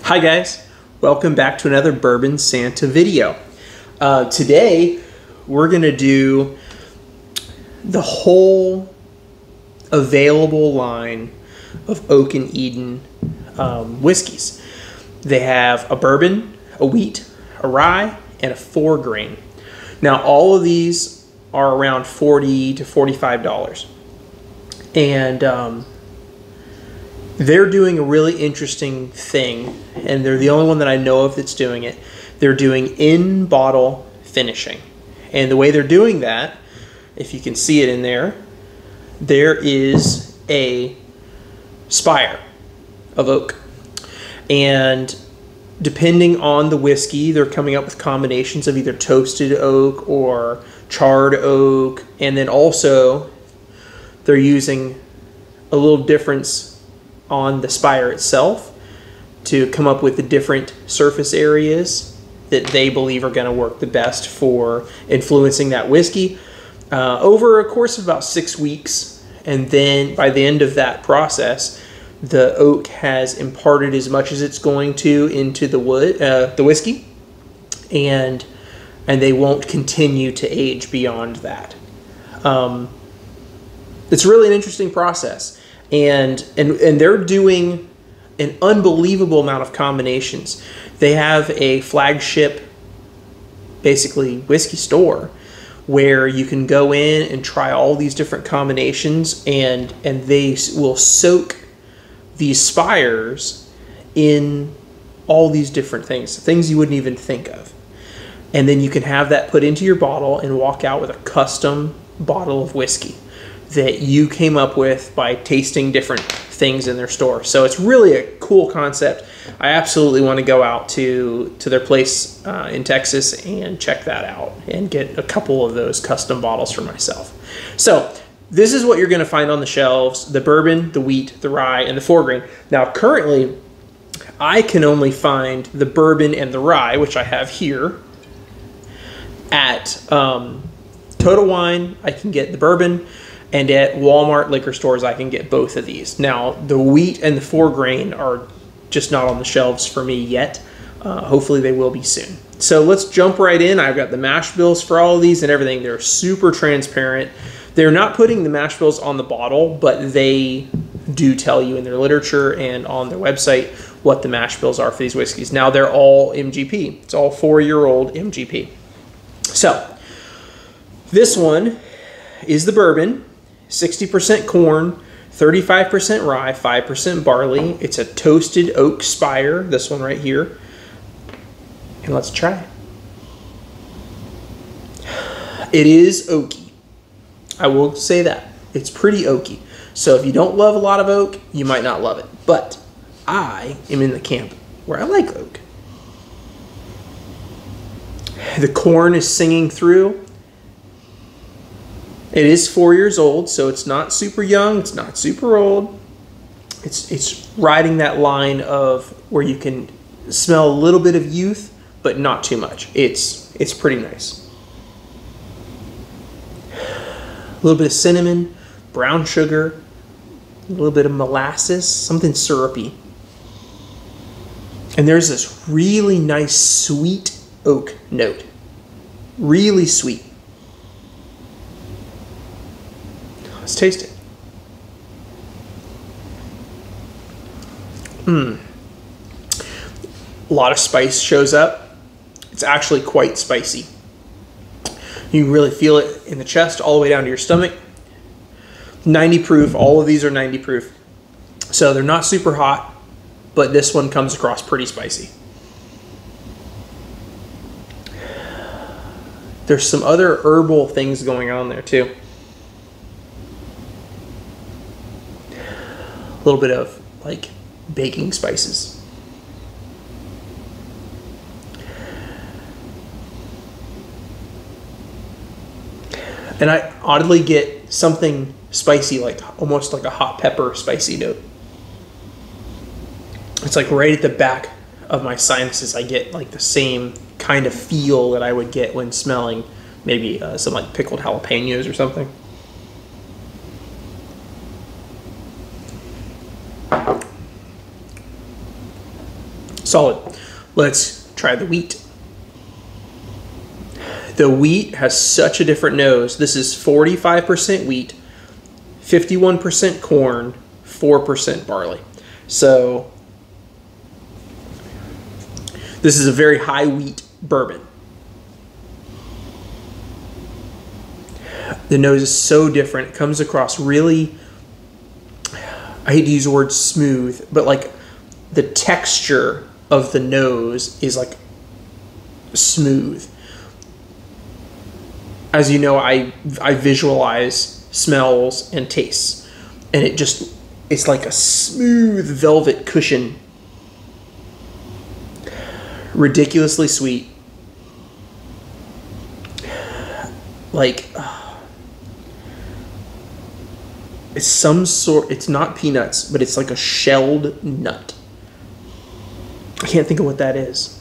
Hi guys, welcome back to another Bourbon Santa video. Today we're gonna do the whole available line of Oak and Eden whiskeys. They have a bourbon, a wheat, a rye, and a 4-grain. Now all of these are around $40 to $45, and they're doing a really interesting thing, and they're the only one that I know of that's doing it. They're doing in-bottle finishing. And the way they're doing that, if you can see it in there, there is a spire of oak. And depending on the whiskey, they're coming up with combinations of either toasted oak or charred oak. And then also, they're using a little difference on the spire itself to come up with the different surface areas that they believe are going to work the best for influencing that whiskey over a course of about 6 weeks. And then by the end of that process, the oak has imparted as much as it's going to into the wood, the whiskey, and they won't continue to age beyond that. It's really an interesting process. And they're doing an unbelievable amount of combinations. They have a flagship, basically, whiskey store where you can go in and try all these different combinations, and they will soak these spires in all these different things you wouldn't even think of. And then you can have that put into your bottle and walk out with a custom bottle of whiskey that you came up with by tasting different things in their store. So it's really a cool concept. I absolutely want to go out to their place in Texas and check that out and get a couple of those custom bottles for myself. So this is what you're going to find on the shelves: the bourbon, the wheat, the rye, and the 4-grain. Now currently I can only find the bourbon and the rye, which I have here, at Total Wine. I can get the bourbon, and at Walmart liquor stores, I can get both of these. Now, the wheat and the 4-grain are just not on the shelves for me yet. Hopefully they will be soon. So let's jump right in. I've got the mash bills for all of these and everything. They're super transparent. They're not putting the mash bills on the bottle, but they do tell you in their literature and on their website what the mash bills are for these whiskeys. Now, they're all MGP. It's all 4-year-old MGP. So this one is the bourbon. 60% corn, 35% rye, 5% barley. It's a toasted oak spire, this one right here. And let's try it. It is oaky. I will say that. It's pretty oaky. So if you don't love a lot of oak, you might not love it. But I am in the camp where I like oak. The corn is singing through. It is 4 years old, so it's not super young, it's not super old. It's riding that line of where you can smell a little bit of youth, but not too much. It's pretty nice. A little bit of cinnamon, brown sugar, a little bit of molasses, something syrupy. And there's this really nice sweet oak note. Really sweet. Let's taste it. A lot of spice shows up. It's actually quite spicy. You really feel it in the chest all the way down to your stomach. 90 proof. All of these are 90 proof. So they're not super hot, but this one comes across pretty spicy. There's some other herbal things going on there too. A little bit of like baking spices. And I oddly get something spicy, like almost like a hot pepper spicy note. It's like right at the back of my sinuses. I get like the same kind of feel that I would get when smelling maybe some like pickled jalapenos or something. Solid. Let's try the wheat. The wheat has such a different nose. This is 45% wheat, 51% corn, 4% barley. So this is a very high wheat bourbon. The nose is so different. It comes across really, I hate to use the word smooth, but like the texture of the nose is like smooth. As you know, I visualize smells and tastes, and it's like a smooth velvet cushion. Ridiculously sweet. Like, it's some sort, it's not peanuts, but it's like a shelled nut. I can't think of what that is.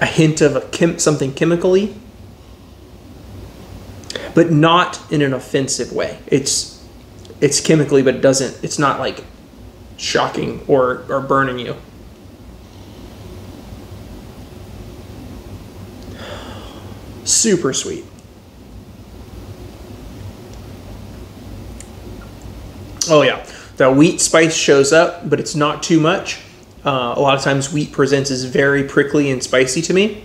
A hint of something chemically, but not in an offensive way. It's chemically, but it's not like shocking or burning you. Super sweet. Oh yeah, the wheat spice shows up, but it's not too much. A lot of times wheat presents as very prickly and spicy to me.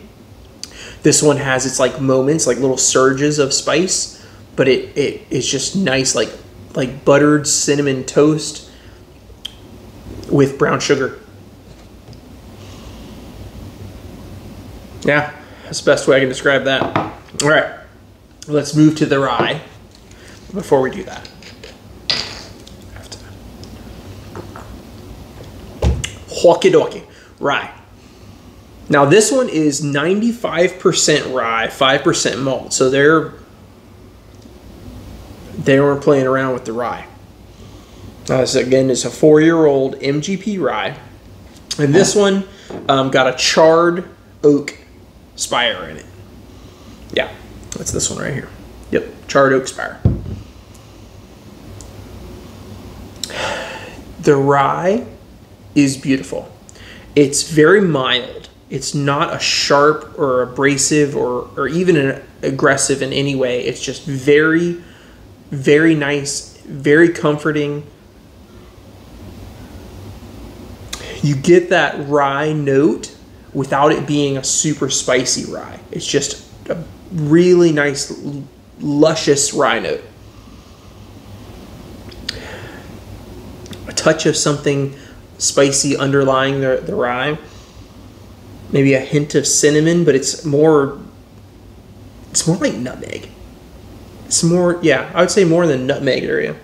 This one has its like moments, like little surges of spice, but it's just nice, like buttered cinnamon toast with brown sugar. Yeah, that's the best way I can describe that. All right, let's move to the rye before we do that. Hockey dokie, rye. Now this one is 95% rye, 5% malt. So they weren't playing around with the rye. This again is a 4-year-old MGP rye, and this one got a charred oak spire in it. Yeah, that's this one right here. Yep, charred oak spire. The rye is beautiful. It's very mild. It's not a sharp or abrasive or even an aggressive in any way. It's just very, very nice, very comforting. You get that rye note without it being a super spicy rye. It's just a really nice, luscious rye note. A touch of something spicy underlying the rye. Maybe a hint of cinnamon, but it's more like nutmeg. It's more, yeah, I would say more than nutmeg area.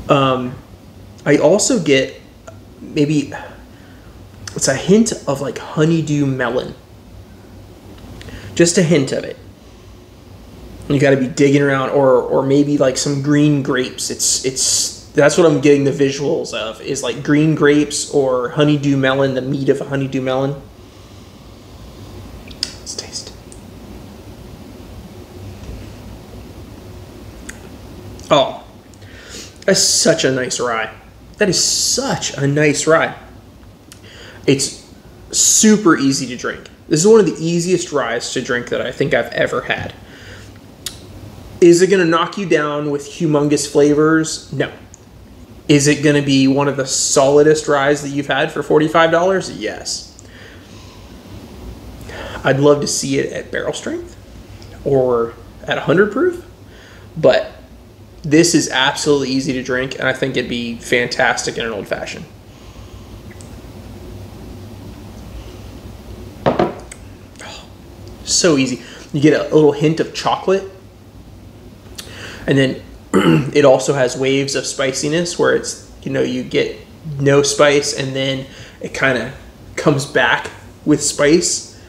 I also get maybe it's a hint of like honeydew melon. Just a hint of it. You got to be digging around, or maybe like some green grapes. That's what I'm getting the visuals of, is like green grapes or honeydew melon, the meat of a honeydew melon. Let's taste. Oh, that's such a nice rye. That is such a nice rye. It's super easy to drink. This is one of the easiest ryes to drink that I think I've ever had. Is it going to knock you down with humongous flavors? No. Is it going to be one of the solidest ryes that you've had for $45? Yes. I'd love to see it at barrel strength or at 100 proof, but this is absolutely easy to drink, and I think it'd be fantastic in an old fashioned. Oh, so easy. You get a little hint of chocolate, and then it also has waves of spiciness where it's, you know, you get no spice and then it kind of comes back with spice,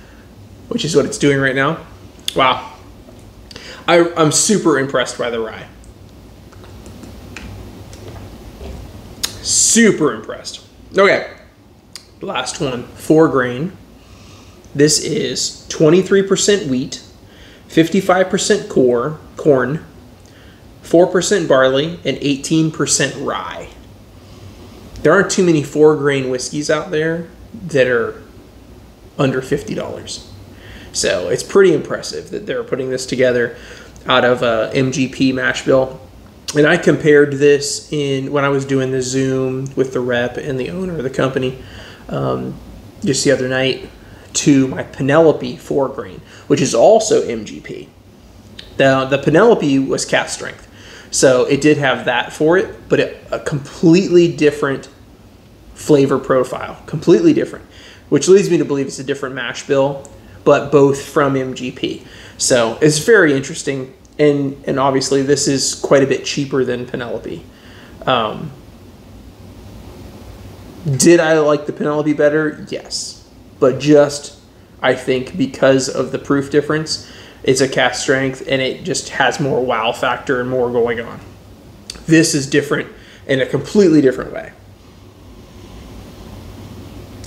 which is what it's doing right now. Wow. I'm super impressed by the rye. Super impressed. Okay, last one, 4 grain. This is 23% wheat, 55% corn, 4% barley, and 18% rye. There aren't too many 4-grain whiskeys out there that are under $50. So it's pretty impressive that they're putting this together out of a MGP mash bill. And I compared this when I was doing the Zoom with the rep and the owner of the company just the other night to my Penelope 4-grain, which is also MGP. The Penelope was cast strength, so it did have that for it, but a completely different flavor profile, completely different, which leads me to believe it's a different mash bill, but both from MGP. So it's very interesting, and obviously this is quite a bit cheaper than Penelope. Did I like the Penelope better? Yes, but just I think because of the proof difference, it's a cast strength and it just has more wow factor and more going on. This is different in a completely different way.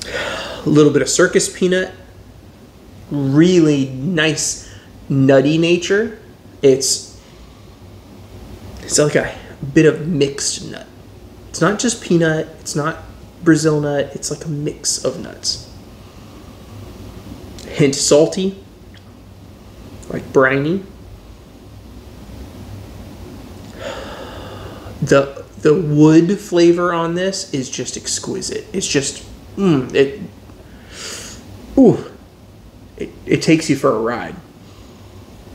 A little bit of circus peanut, really nice nutty nature. It's like a bit of mixed nut. It's not just peanut, it's not Brazil nut, it's like a mix of nuts. Hint salty, like briny. The wood flavor on this is just exquisite. It's just it takes you for a ride,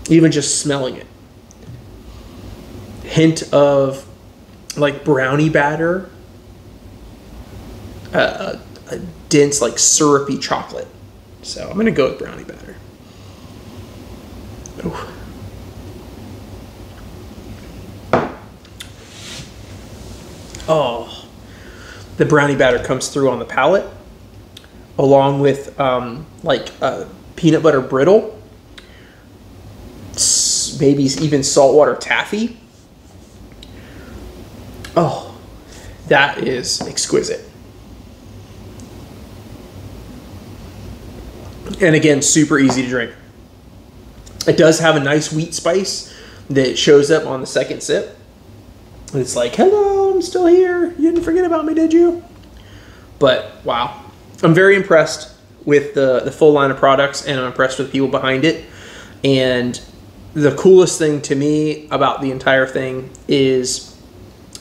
even just smelling it. Hint of like brownie batter, a dense like syrupy chocolate. So I'm gonna go with brownie batter. Ooh. Oh, the brownie batter comes through on the palate, along with peanut butter brittle, maybe even saltwater taffy. Oh, that is exquisite. And again, super easy to drink. It does have a nice wheat spice that shows up on the second sip. It's like, hello, I'm still here. You didn't forget about me, did you? But wow, I'm very impressed with the full line of products, and I'm impressed with the people behind it. And the coolest thing to me about the entire thing is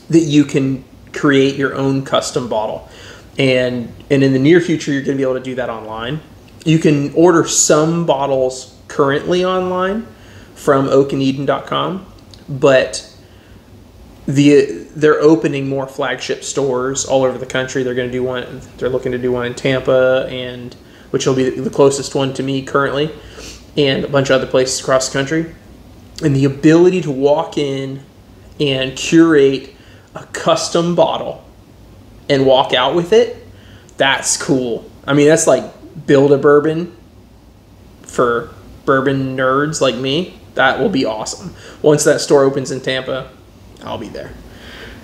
that you can create your own custom bottle. And in the near future, you're going to be able to do that online. You can order some bottles currently online from oakandeden.com, but they're opening more flagship stores all over the country. They're going to do one. They're looking to do one in Tampa, and which will be the closest one to me currently, and a bunch of other places across the country. And the ability to walk in and curate a custom bottle and walk out with it, that's cool. I mean, that's like build a bourbon for bourbon nerds like me. That will be awesome. Once that store opens in Tampa, I'll be there,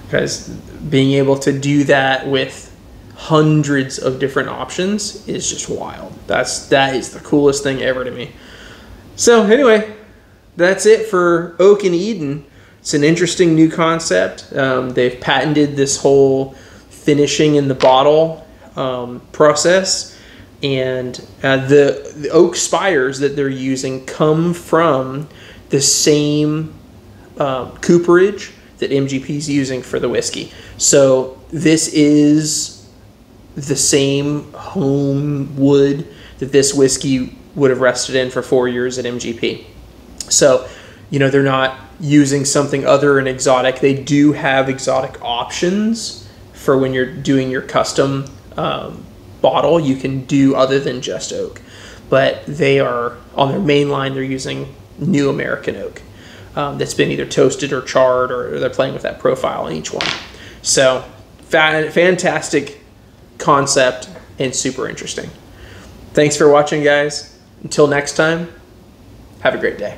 because being able to do that with hundreds of different options is just wild. That is the coolest thing ever to me. So anyway, that's it for Oak and Eden. It's an interesting new concept. They've patented this whole finishing in the bottle process, and the oak spires that they're using come from the same cooperage that MGP is using for the whiskey. So this is the same home wood that this whiskey would have rested in for 4 years at MGP. So, you know, they're not using something other than exotic. They do have exotic options for when you're doing your custom bottle. You can do other than just oak, but they are on their main line. They're using new American oak that's been either toasted or charred, or they're playing with that profile in each one. So fantastic concept and super interesting. Thanks for watching, guys. Until next time, have a great day.